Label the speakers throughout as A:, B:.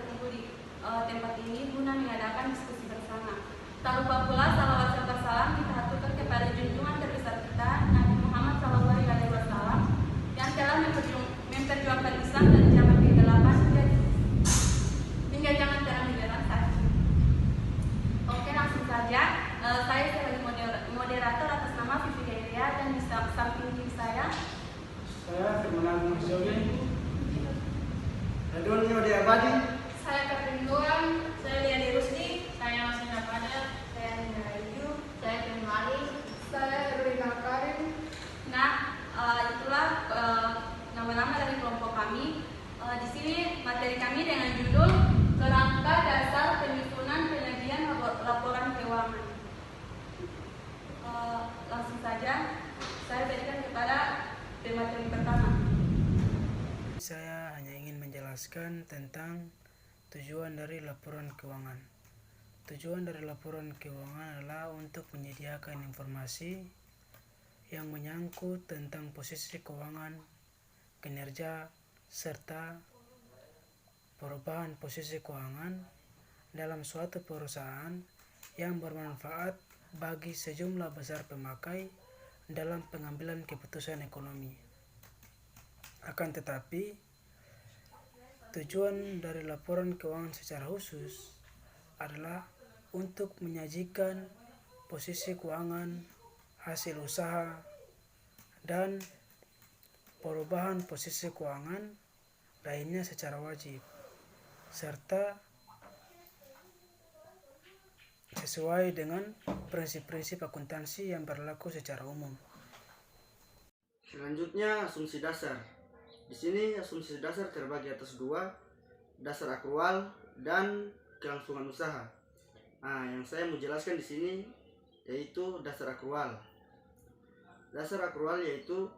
A: berkumpul di tempat ini guna mengadakan diskusi bersama. Tak lupa pula salawat serta salam kita haturkan kepada junjungan terbesar kita Nabi Muhammad SAW yang telah memperjuangkan Islam dan zaman kegelapan hingga zaman terang benderang saat ini. Oke, langsung saja. Saya sebagai moderator atas nama Vivi Gairia dan di samping kiri saya
B: Firman Musyogi, Radon Yodi Abadi,
A: saya Catherine Doan,
C: Saya Liani Rusdi, saya Masina Pada,
A: saya Nina Ayu.
C: saya Kevin Mali.
D: Saya Erwina Karim.
A: Nah, itulah nama-nama dari kelompok kami. Di sini materi kami dengan judul Kerangka Dasar Penyusunan Penyajian Laporan Keuangan. Langsung saja saya berikan kepada pemateri pertama.
B: saya hanya ingin menjelaskan tentang tujuan dari laporan keuangan. Tujuan dari laporan keuangan adalah untuk menyediakan informasi yang menyangkut tentang posisi keuangan, kinerja, serta perubahan posisi keuangan dalam suatu perusahaan yang bermanfaat bagi sejumlah besar pemakai dalam pengambilan keputusan ekonomi. Akan tetapi, tujuan dari laporan keuangan secara khusus adalah untuk menyajikan posisi keuangan, hasil usaha, dan perubahan posisi keuangan lainnya secara wajib, serta sesuai dengan prinsip-prinsip akuntansi yang berlaku secara umum.
E: Selanjutnya, asumsi dasar. Di sini asumsi dasar terbagi atas dua, dasar akrual dan kelangsungan usaha. Nah, yang saya mau jelaskan di sini yaitu dasar akrual. Dasar akrual yaitu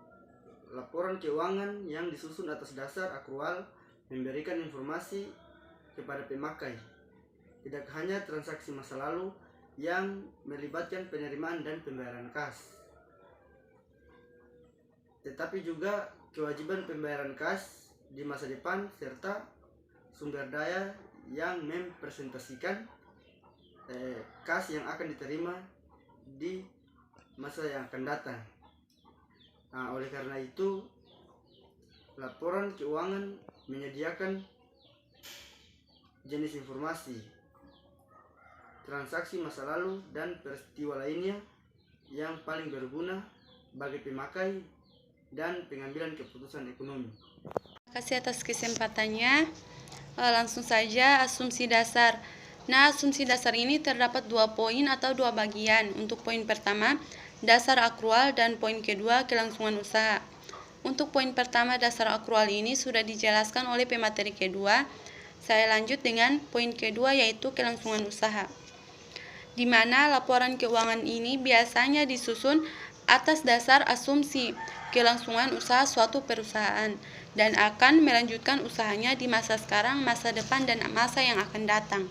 E: laporan keuangan yang disusun atas dasar akrual memberikan informasi kepada pemakai, tidak hanya transaksi masa lalu yang melibatkan penerimaan dan pembayaran kas, tetapi juga kewajiban pembayaran kas di masa depan serta sumber daya yang mempresentasikan kas yang akan diterima di masa yang akan datang. Nah, oleh karena itu, laporan keuangan menyediakan jenis informasi, transaksi masa lalu, dan peristiwa lainnya yang paling berguna bagi pemakai dan pengambilan keputusan ekonomi.
A: Terima kasih atas kesempatannya. Langsung saja asumsi dasar. Nah, asumsi dasar ini terdapat 2 poin atau 2 bagian. Untuk poin pertama, dasar akrual, dan poin kedua, kelangsungan usaha. Untuk poin pertama, dasar akrual ini sudah dijelaskan oleh pemateri kedua. Saya lanjut dengan poin kedua, yaitu kelangsungan usaha, di mana laporan keuangan ini biasanya disusun atas dasar asumsi kelangsungan usaha suatu perusahaan dan akan melanjutkan usahanya di masa sekarang, masa depan, dan masa yang akan datang.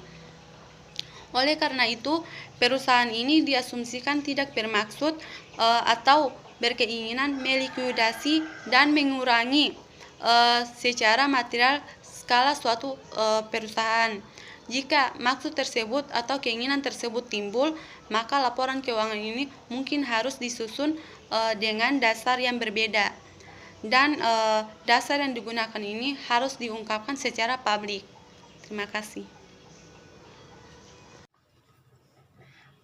A: Oleh karena itu, perusahaan ini diasumsikan tidak bermaksud atau berkeinginan melikuidasi dan mengurangi secara material skala suatu perusahaan. Jika maksud tersebut atau keinginan tersebut timbul, maka laporan keuangan ini mungkin harus disusun dengan dasar yang berbeda. Dan dasar yang digunakan ini harus diungkapkan secara publik. Terima kasih.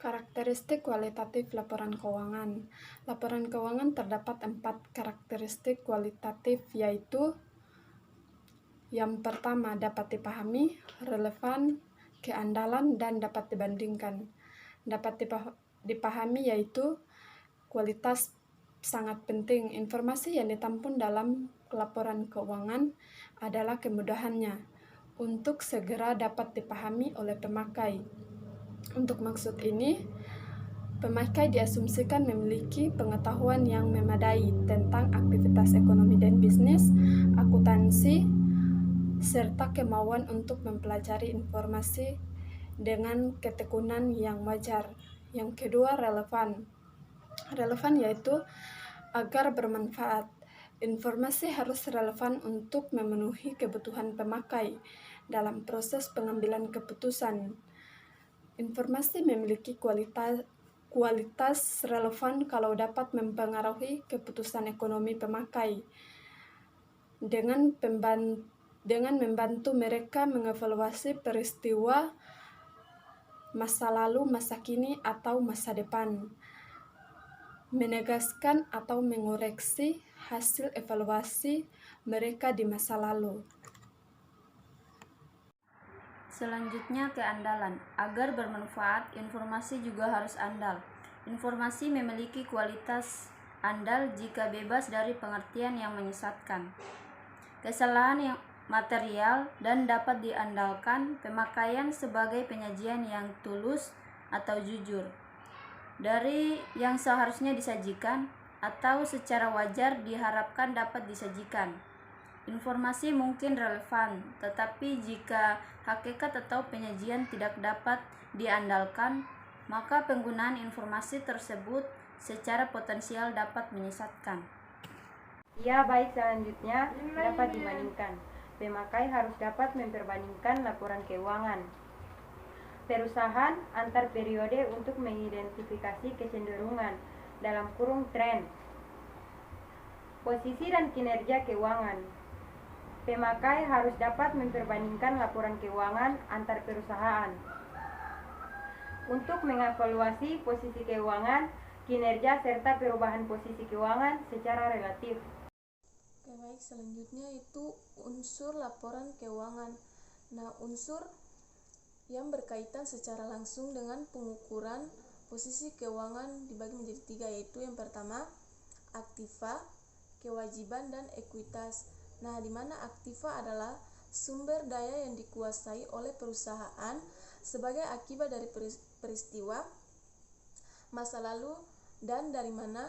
D: Karakteristik kualitatif laporan keuangan. Laporan keuangan terdapat 4 karakteristik kualitatif, yaitu yang pertama, dapat dipahami, relevan, keandalan, dan dapat dibandingkan. Dapat dipahami yaitu kualitas sangat penting. Informasi yang ditampung dalam laporan keuangan adalah kemudahannya untuk segera dapat dipahami oleh pemakai. Untuk maksud ini, pemakai diasumsikan memiliki pengetahuan yang memadai tentang aktivitas ekonomi dan bisnis, akuntansi, serta kemauan untuk mempelajari informasi dengan ketekunan yang wajar. Yang kedua, relevan. Relevan yaitu agar bermanfaat. Informasi harus relevan untuk memenuhi kebutuhan pemakai dalam proses pengambilan keputusan. Informasi memiliki kualitas relevan kalau dapat mempengaruhi keputusan ekonomi pemakai dengan membantu mereka mengevaluasi peristiwa masa lalu, masa kini, atau masa depan, menegaskan atau mengoreksi hasil evaluasi mereka di masa lalu.
F: Selanjutnya, keandalan. Agar bermanfaat, informasi juga harus andal. Informasi memiliki kualitas andal jika bebas dari pengertian yang menyesatkan, kesalahan yang material, dan dapat diandalkan pemakaian sebagai penyajian yang tulus atau jujur dari yang seharusnya disajikan atau secara wajar diharapkan dapat disajikan. Informasi mungkin relevan, tetapi jika hakikat atau penyajian tidak dapat diandalkan, maka penggunaan informasi tersebut secara potensial dapat menyesatkan.
G: Ya, baik, selanjutnya dapat dibandingkan. Pemakai harus dapat memperbandingkan laporan keuangan perusahaan antar periode untuk mengidentifikasi kecenderungan (tren), posisi dan kinerja keuangan. Pemakai harus dapat memperbandingkan laporan keuangan antar perusahaan untuk mengevaluasi posisi keuangan, kinerja, serta perubahan posisi keuangan secara relatif.
H: Oke, baik, selanjutnya itu unsur laporan keuangan. Nah, unsur yang berkaitan secara langsung dengan pengukuran posisi keuangan dibagi menjadi 3, yaitu yang pertama aktiva, kewajiban, dan ekuitas. Nah, di mana aktiva adalah sumber daya yang dikuasai oleh perusahaan sebagai akibat dari peristiwa masa lalu dan dari mana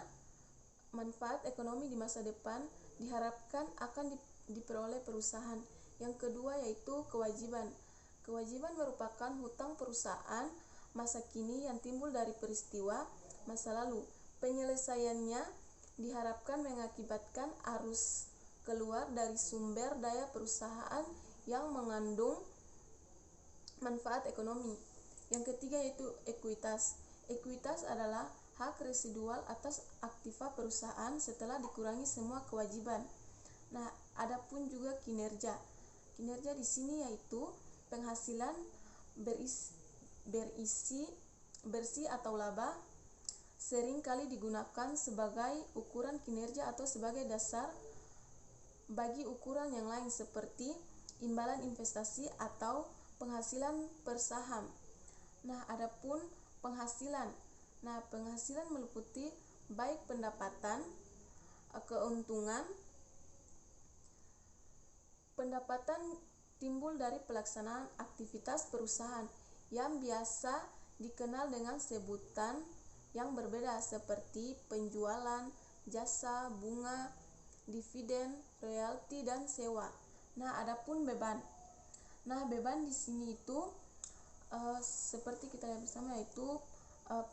H: manfaat ekonomi di masa depan diharapkan akan diperoleh perusahaan. Yang kedua yaitu kewajiban. Kewajiban merupakan hutang perusahaan masa kini yang timbul dari peristiwa masa lalu. Penyelesaiannya diharapkan mengakibatkan arus keluar dari sumber daya perusahaan yang mengandung manfaat ekonomi. Yang ketiga yaitu ekuitas. Ekuitas adalah hak residual atas aktiva perusahaan setelah dikurangi semua kewajiban. Nah, adapun juga kinerja. Kinerja di sini yaitu penghasilan bersih atau laba, sering kali digunakan sebagai ukuran kinerja atau sebagai dasar bagi ukuran yang lain seperti imbalan investasi atau penghasilan per saham. Nah, adapun penghasilan. Nah, penghasilan meliputi baik pendapatan, keuntungan, pendapatan timbul dari pelaksanaan aktivitas perusahaan yang biasa dikenal dengan sebutan yang berbeda seperti penjualan, jasa, bunga, dividen, royalti, dan sewa. Nah, adapun beban. Nah, beban di sini itu seperti kita lihat bersama yaitu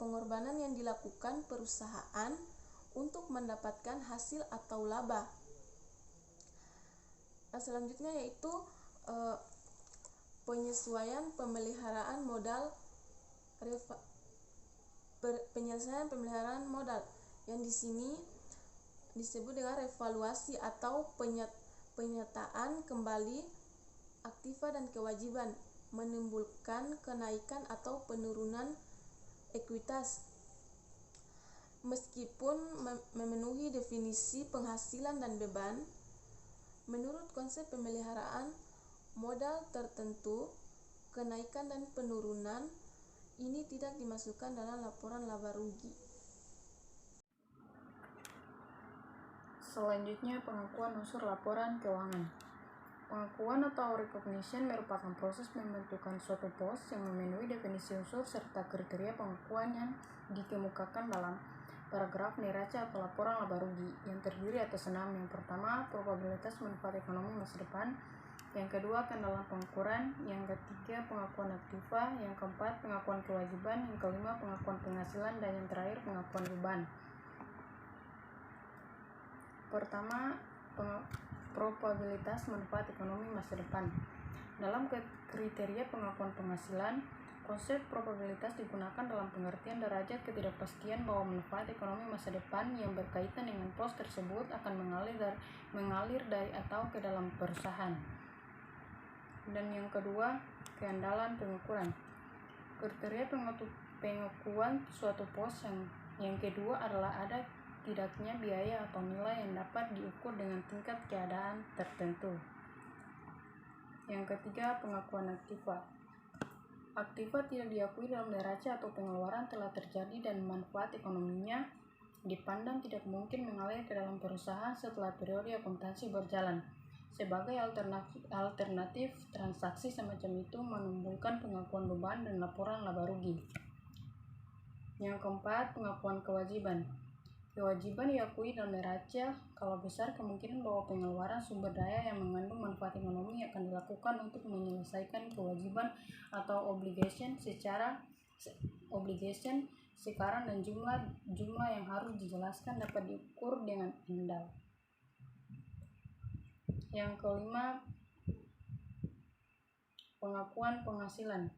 H: pengorbanan yang dilakukan perusahaan untuk mendapatkan hasil atau laba. Selanjutnya yaitu penyesuaian pemeliharaan modal yang di sini disebut dengan revaluasi atau penyataan kembali aktiva dan kewajiban, menimbulkan kenaikan atau penurunan ekuitas. Meskipun memenuhi definisi penghasilan dan beban, menurut konsep pemeliharaan modal tertentu, kenaikan dan penurunan ini tidak dimasukkan dalam laporan laba rugi.
I: Selanjutnya, pengakuan unsur laporan keuangan. Pengakuan atau recognition merupakan proses pembentukan suatu pos yang memenuhi definisi unsur serta kriteria pengakuan yang dikemukakan dalam paragraf neraca atau laporan laba rugi yang terdiri atas 6. Yang pertama, probabilitas manfaat ekonomi masa depan. Yang kedua, keandalan pengukuran. Yang ketiga, pengakuan aktiva. Yang keempat, pengakuan kewajiban. Yang kelima, pengakuan penghasilan. Dan yang terakhir, pengakuan beban. Pertama, probabilitas manfaat ekonomi masa depan. Dalam kriteria pengakuan penghasilan, konsep probabilitas digunakan dalam pengertian derajat ketidakpastian bahwa manfaat ekonomi masa depan yang berkaitan dengan pos tersebut akan mengalir dari atau ke dalam perusahaan. Dan yang kedua, keandalan pengukuran. Kriteria pengakuan suatu pos yang kedua adalah ada tidaknya biaya atau nilai yang dapat diukur dengan tingkat keadaan tertentu. Yang ketiga, pengakuan aktiva. Aktiva tidak diakui dalam neraca atau pengeluaran telah terjadi dan manfaat ekonominya dipandang tidak mungkin mengalir ke dalam perusahaan setelah periode akuntansi berjalan. Sebagai alternatif, transaksi semacam itu menimbulkan pengakuan beban dan laporan laba rugi. Yang keempat, pengakuan kewajiban. Kewajiban diakui dalam neraca kalau besar kemungkinan bahwa pengeluaran sumber daya yang mengandung manfaat ekonomi akan dilakukan untuk menyelesaikan kewajiban atau obligation sekarang dan jumlah yang harus dijelaskan dapat diukur dengan andal. Yang kelima, pengakuan penghasilan.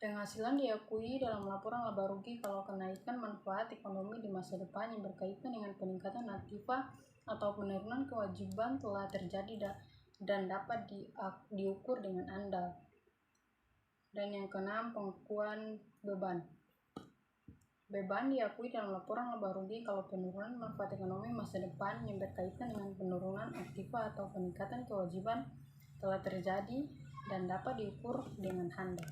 I: Penghasilan diakui dalam laporan laba rugi kalau kenaikan manfaat ekonomi di masa depan yang berkaitan dengan peningkatan aktiva atau penurunan kewajiban telah terjadi dan dapat diukur dengan andal. Dan yang keenam, pengakuan beban. Beban diakui dalam laporan laba rugi kalau penurunan manfaat ekonomi masa depan yang berkaitan dengan penurunan aktiva atau peningkatan kewajiban telah terjadi dan dapat diukur dengan handal.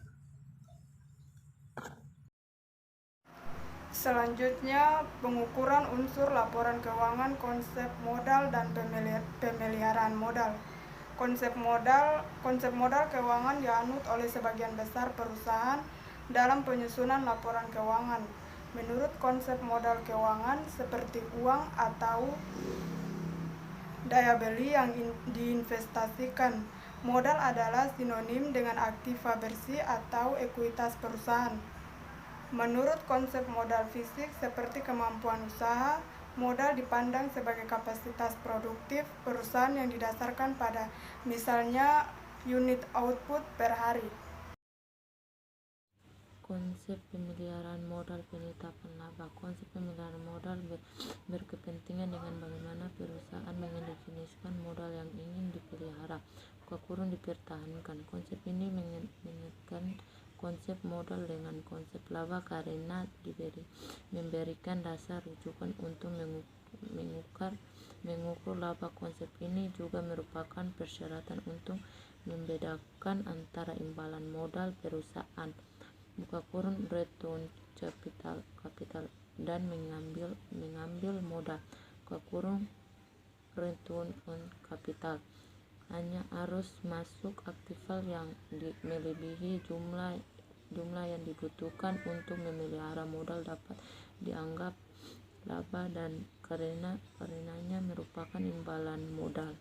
J: Selanjutnya, pengukuran unsur laporan keuangan, konsep modal, dan pemeliharaan modal. Konsep modal keuangan dianut oleh sebagian besar perusahaan dalam penyusunan laporan keuangan. Menurut konsep modal keuangan, seperti uang atau daya beli yang diinvestasikan, modal adalah sinonim dengan aktiva bersih atau ekuitas perusahaan. Menurut konsep modal fisik seperti kemampuan usaha, modal dipandang sebagai kapasitas produktif perusahaan yang didasarkan pada misalnya unit output per hari.
K: Konsep pemeliharaan modal penetapan laba. Konsep pemeliharaan modal berkepentingan dengan bagaimana perusahaan mendefinisikan modal yang ingin dipelihara, dipertahankan. Konsep ini mengaitkan konsep modal dengan konsep laba karena memberikan dasar rujukan untuk mengukur laba. Konsep ini juga merupakan persyaratan untuk membedakan antara imbalan modal perusahaan return capital dan mengambil modal return on capital. Hanya arus masuk aktiva yang melebihi jumlah yang dibutuhkan untuk memelihara modal dapat dianggap laba dan karenanya merupakan imbalan modal.